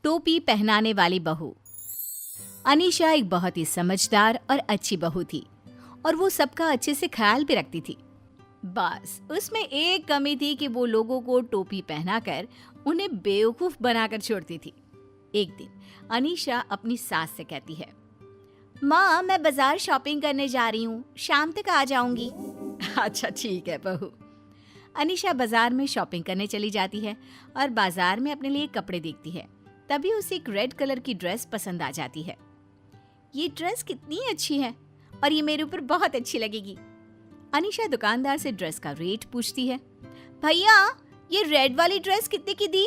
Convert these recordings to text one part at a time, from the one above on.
टोपी पहनाने वाली बहू। अनीशा एक बहुत ही समझदार और अच्छी बहू थी और वो सबका अच्छे से ख्याल भी रखती थी। बस उसमें एक कमी थी कि वो लोगों को टोपी पहनाकर उन्हें बेवकूफ बनाकर छोड़ती थी। एक दिन अनीशा अपनी सास से कहती है, माँ मैं बाजार शॉपिंग करने जा रही हूँ, शाम तक आ जाऊंगी। अच्छा ठीक है बहू। अनीशा बाजार में शॉपिंग करने चली जाती है और बाजार में अपने लिए कपड़े देखती है। तभी उसे एक रेड कलर की ड्रेस पसंद आ जाती है। ये ड्रेस कितनी अच्छी है और ये मेरे ऊपर बहुत अच्छी लगेगी। अनीशा दुकानदार से ड्रेस का रेट पूछती है। भैया ये रेड वाली ड्रेस कितने की दी?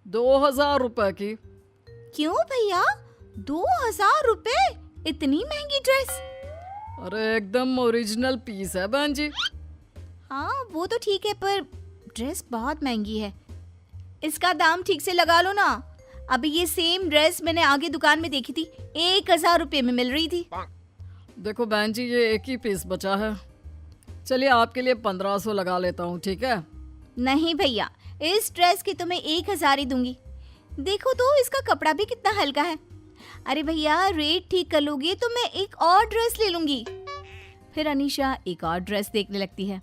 2000 रुपए की। क्यों भैया 2000 रुपए? इतनी महंगी ड्रेस? अरे एकदम ओरिजिनल पीस है बहन जी। हाँ वो तो ठीक है पर ड्रेस बहुत महंगी है, इसका दाम ठीक से लगा लो ना। अभी ये सेम ड्रेस मैंने आगे दुकान में देखी थी, 1000 रुपए में मिल रही थी। देखो बहन जी ये एक ही पीस बचा है, चलिए आपके लिए 1500 लगा लेता हूँ, ठीक है? नहीं भैया इस ड्रेस की तो मैं 1000 ही दूंगी। देखो तो इसका कपड़ा भी कितना हल्का है। अरे भैया रेट ठीक कर लोगे तो मैं एक और ड्रेस ले लूंगी। फिर अनीशा एक और ड्रेस देखने लगती है।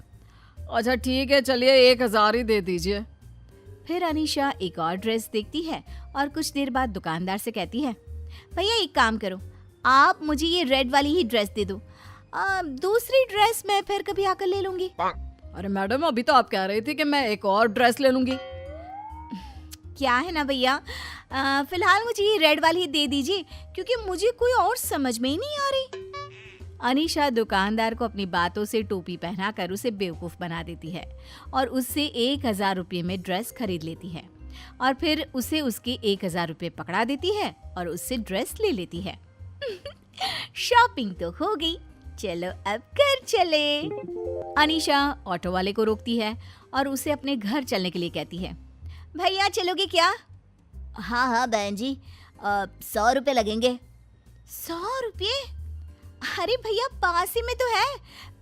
अच्छा ठीक है चलिए 1000 ही दे दीजिए। फिर अनीशा एक और ड्रेस देखती है और कुछ देर बाद दुकानदार से कहती है, भैया एक काम करो, आप मुझे ये रेड वाली ही ड्रेस दे दो, दूसरी ड्रेस मैं फिर कभी आकर ले लूंगी। अरे मैडम अभी तो आप कह रही थी कि मैं एक और ड्रेस ले लूंगी। क्या है ना भैया, फिलहाल मुझे ये रेड वाली ही दे दीजिए क्योंकि मुझे कोई और समझ में ही नहीं आ रही। अनीशा दुकानदार को अपनी बातों से टोपी पहनाकर उसे बेवकूफ बना देती है और उससे 1000 रुपये में ड्रेस खरीद लेती है और फिर उसे उसके 1000 रुपये पकड़ा देती है और उससे ड्रेस ले लेती है। शॉपिंग तो हो गई, चलो अब घर चले। अनीशा ऑटो वाले को रोकती है और उसे अपने घर चलने के लिए कहती है। भैया चलोगे क्या? हाँ हाँ बहन जी, 100 रुपए लगेंगे। 100 रुपये? अरे भैया पास ही में तो है,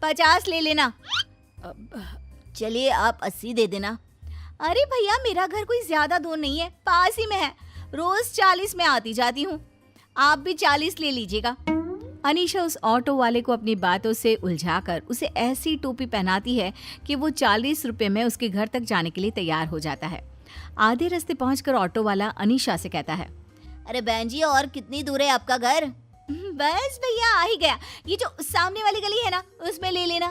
50 ले लेना। चलिए आप 80 दे देना। अरे भैया मेरा घर कोई ज्यादा दूर नहीं है, पास ही में है, रोज 40 में आती जाती हूँ, आप भी 40 ले लीजिएगा। अनीशा उस ऑटो वाले को अपनी बातों से उलझाकर उसे ऐसी टोपी पहनाती है कि वो 40 रुपए में उसके घर तक जाने के लिए तैयार हो जाता है। आधे रास्ते पहुंचकर ऑटो वाला अनीशा से कहता है, अरे बहन जी और कितनी दूर है आपका घर? बस भैया आ ही गया, ये जो सामने वाली गली है ना उसमें ले लेना।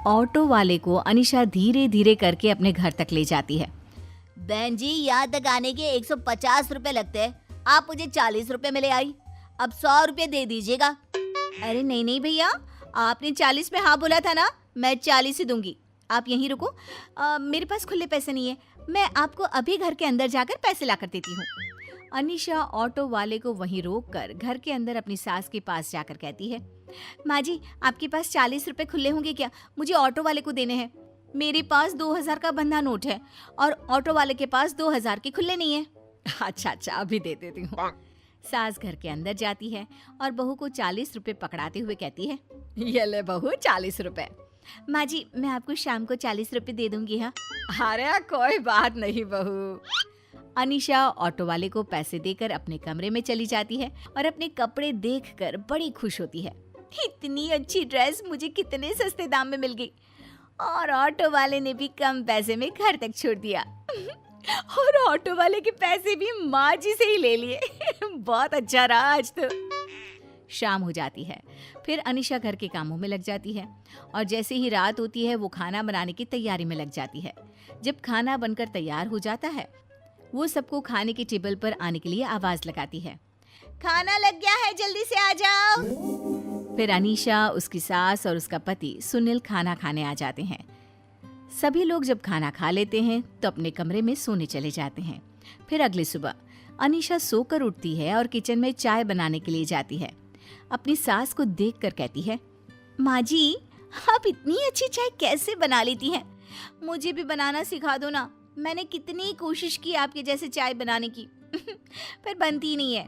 ऑटो वाले को अनीशा धीरे धीरे करके अपने घर तक ले जाती है। बहन जी यहाँ तक आने के 150 रुपए लगते हैं, आप मुझे 40 रुपए में ले आई, अब 100 रुपए दे दीजिएगा। अरे नहीं नहीं भैया, आपने 40 में हाँ बोला था ना, मैं 40 ही दूंगी, आप यहीं रुको, मेरे पास खुले पैसे नहीं है, मैं आपको अभी घर के अंदर जाकर पैसे ला कर देती हूँ। अनीशा ऑटो वाले को वहीं रोककर घर के अंदर अपनी सास के पास जाकर कहती है, माँ जी आपके पास 40 रुपए खुले होंगे क्या? मुझे ऑटो वाले को देने हैं, मेरे पास 2000 का बंधा नोट है और ऑटो वाले के पास 2000 के खुले नहीं है। अच्छा अच्छा अभी दे देती हूँ। सास घर के अंदर जाती है और बहू को 40 रुपए पकड़ाते हुए कहती है, ये ले बहू 40 रुपए। माँ जी मैं आपको शाम को 40 रुपए दे दूंगी। हाँ अरे कोई बात नहीं बहू। अनीशा ऑटो वाले को पैसे देकर अपने कमरे में चली जाती है और अपने कपड़े देखकर बड़ी खुश होती है। इतनी अच्छी ड्रेस मुझे कितने सस्ते दाम में मिल गई और ऑटो वाले ने भी कम पैसे में घर तक छोड़ दिया और ऑटो वाले के पैसे भी माँ जी से ही ले लिए। बहुत अच्छा रहा आज तो। शाम हो जाती है, फिर अनीशा घर के कामों में लग जाती है और जैसे ही रात होती है वो खाना बनाने की तैयारी में लग जाती है। जब खाना बनकर तैयार हो जाता है वो सबको खाने की टेबल पर आने के लिए आवाज लगाती है, खाना लग गया है जल्दी से आ जाओ। फिर अनीशा, उसकी सास और उसका पति सुनील खाना खाने आ जाते हैं। सभी लोग जब खाना खा लेते हैं तो अपने कमरे में सोने चले जाते हैं। फिर अगली सुबह अनीशा सोकर उठती है और किचन में चाय बनाने के लिए जाती है। अपनी सास को देखकर कहती है, माँ जी आप इतनी अच्छी चाय कैसे बना लेती हैं? मुझे भी बनाना सिखा दो ना, मैंने कितनी कोशिश की आपके जैसे चाय बनाने की पर बनती नहीं है।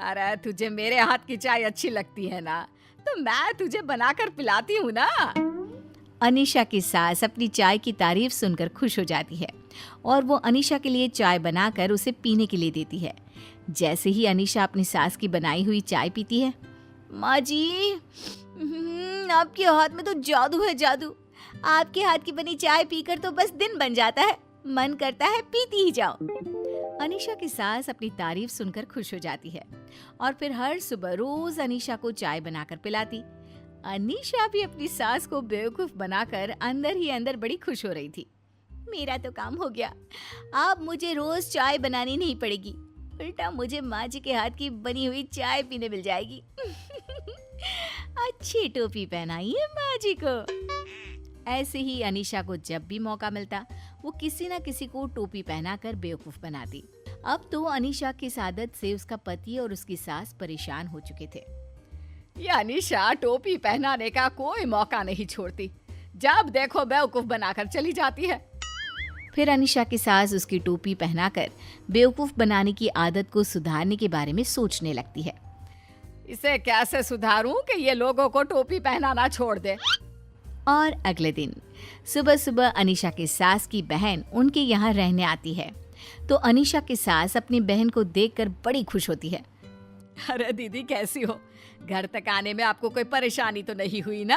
अरे तुझे मेरे हाथ की चाय अच्छी लगती है ना, तो मैं तुझे बनाकर पिलाती हूँ ना। अनीशा की सास अपनी चाय की तारीफ सुनकर खुश हो जाती है और वो अनीशा के लिए चाय बनाकर उसे पीने के लिए देती है। जैसे ही अनीशा अपनी सास की बनाई हुई चाय पीती है, माँ जी, आपके हाथ में तो जादू है, जादू। आपके हाथ की बनी चाय पीकर तो बस दिन बन जाता है, मन करता है पीती ही जाओ। अनीशा की सास अपनी तारीफ सुनकर खुश हो जाती है और फिर हर सुबह रोज अनीशा को चाय बनाकर पिलाती। अनीशा भी अपनी सास को बेवकूफ बनाकर अंदर ही अंदर बड़ी खुश हो रही थी। मेरा तो काम हो गया, अब मुझे रोज चाय बनानी नहीं पड़ेगी, उल्टा मुझे माँ जी के हाथ की बनी हुई चाय पीने मिल जाएगी। अच्छी टोपी पहनाइए माँ जी को। ऐसे ही अनीशा को जब भी मौका मिलता वो किसी न किसी को टोपी पहनाकर बेवकूफ बनाती। अब तो अनीशा की इस आदत से उसका पति और उसकी सास परेशान हो चुके थे। ये अनीशा टोपी पहनाने का कोई मौका नहीं छोड़ती, जब देखो बेवकूफ बनाकर चली जाती है। फिर अनीशा की सास उसकी टोपी पहनाकर बेवकूफ बनाने की आदत को सुधारने के बारे में सोचने लगती है। इसे कैसे सुधारूं कि ये लोगों को टोपी पहनाना छोड़ दे। और अगले दिन सुबह सुबह अनीशा की सास की बहन उनके यहाँ रहने आती है तो अनीशा की सास अपनी बहन को देखकर बड़ी खुश होती है। अरे दीदी कैसी हो, घर तक आने में आपको कोई परेशानी तो नहीं हुई ना?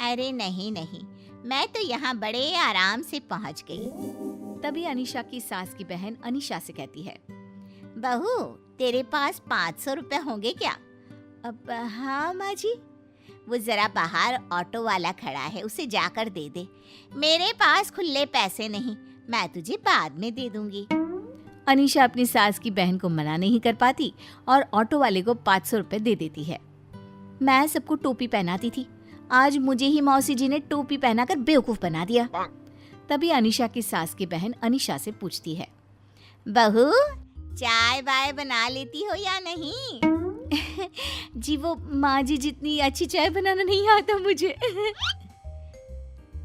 अरे नहीं नहीं, मैं तो यहाँ बड़े आराम से पहुँच गई। तभी अनीशा की सास की बहन अनीशा से कहती है, बहू, तेरे पास 500 रुपए होंगे क्या? अब हाँ माँ जी। वो जरा बाहर ऑटो वाला खड़ा है, उसे जाकर दे दे। मेरे पास खुले पैसे नहीं, मैं तुझे बाद में दे दूंगी। अनीशा अपनी सास की बहन को मना नहीं कर पाती और ऑटो वाले को 500 रुपए दे देती है। मैं सबको टोपी पहनाती थी, आज मुझे ही मौसी जी ने टोपी पहनाकर बेवकूफ बना दिया। तभी अनीशा की सास की बहन अनीशा से पूछती है, बहू, चाय वाय बना लेती हो या नहीं? जी वो माँ जी जितनी अच्छी चाय बनाना नहीं आता मुझे।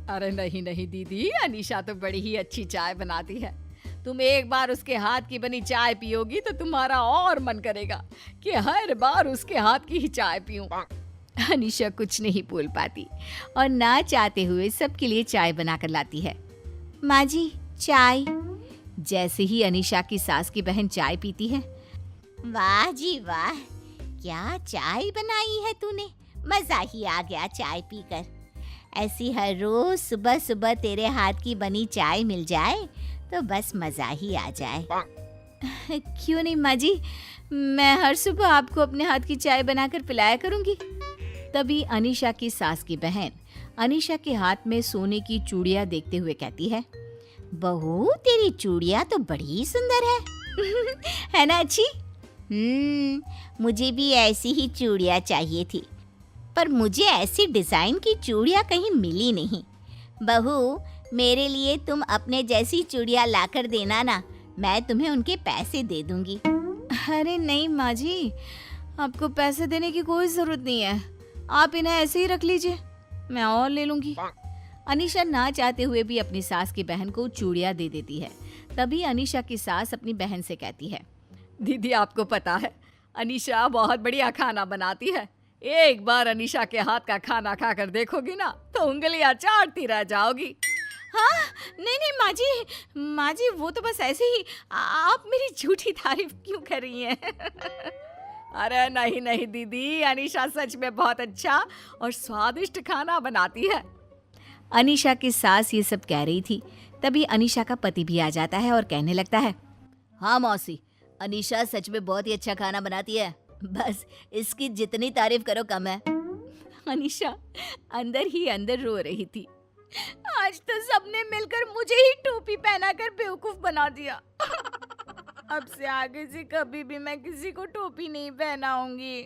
अरे नहीं नहीं दीदी, अनीशा तो बड़ी ही अच्छी चाय बनाती है। तुम एक बार उसके हाथ की बनी चाय पियोगी तो तुम्हारा और मन करेगा कि हर बार उसके हाथ की ही चाय पीऊं। अनीशा कुछ नहीं बोल पाती और ना चाहते हुए सबके लिए चाय बनाकर लाती है। माँ जी, चाय। जैसे ही अनीशा की सास की बहन चाय पीती है, वाह जी वाह, क्या चाय बनाई है तूने, मजा ही आ गया चाय पीकर। ऐसी हर रोज सुबह सुबह तेरे हाथ की बनी चाय मिल जाए तो बस मजा ही आ जाए। क्यों नहीं माँ जी, मैं हर सुबह आपको अपने हाथ की चाय बनाकर पिलाया करूंगी। तभी अनीशा की सास की बहन अनीशा के हाथ में सोने की चूड़ियां देखते हुए कहती है, बहू, तेरी चूड़ियां तो बड़ी सुंदर है। है ना अच्छी? मुझे भी ऐसी ही चूड़ियां चाहिए थी, पर मुझे ऐसी डिजाइन की चूड़ियां कहीं मिली नहीं। बहू, मेरे लिए तुम अपने जैसी चूड़ियां लाकर देना ना, मैं तुम्हें उनके पैसे दे दूंगी। अरे नहीं माँ जी, आपको पैसे देने की कोई जरूरत नहीं है, आप इन्हें ऐसे ही रख लीजिए, मैं और ले लूंगी। अनीशा ना चाहते हुए भी अपनी सास की बहन को चूड़ियां दे देती है। तभी अनीशा की सास अपनी बहन से कहती है, दीदी आपको पता है अनीशा बहुत बढ़िया खाना बनाती है। एक बार अनीशा के हाथ का खाना खाकर देखोगी ना तो उंगलियां चाटती रह जाओगी। हाँ, नहीं माँ जी वो तो बस ऐसे ही, आप मेरी झूठी तारीफ क्यों कर रही हैं? अरे नहीं नहीं दीदी, अनीशा सच में बहुत अच्छा और स्वादिष्ट खाना बनाती है। अनीशा की सास ये सब कह रही थी, तभी अनीशा का पति भी आ जाता है और कहने लगता है, हाँ मौसी, अनीशा सच में बहुत ही अच्छा खाना बनाती है, बस इसकी जितनी तारीफ करो कम है। अनीशा अंदर ही अंदर रो रही थी। आज तो सबने मिलकर मुझे ही टोपी पहनाकर बेवकूफ बना दिया। अब से आगे से कभी भी मैं किसी को टोपी नहीं पहनाऊंगी।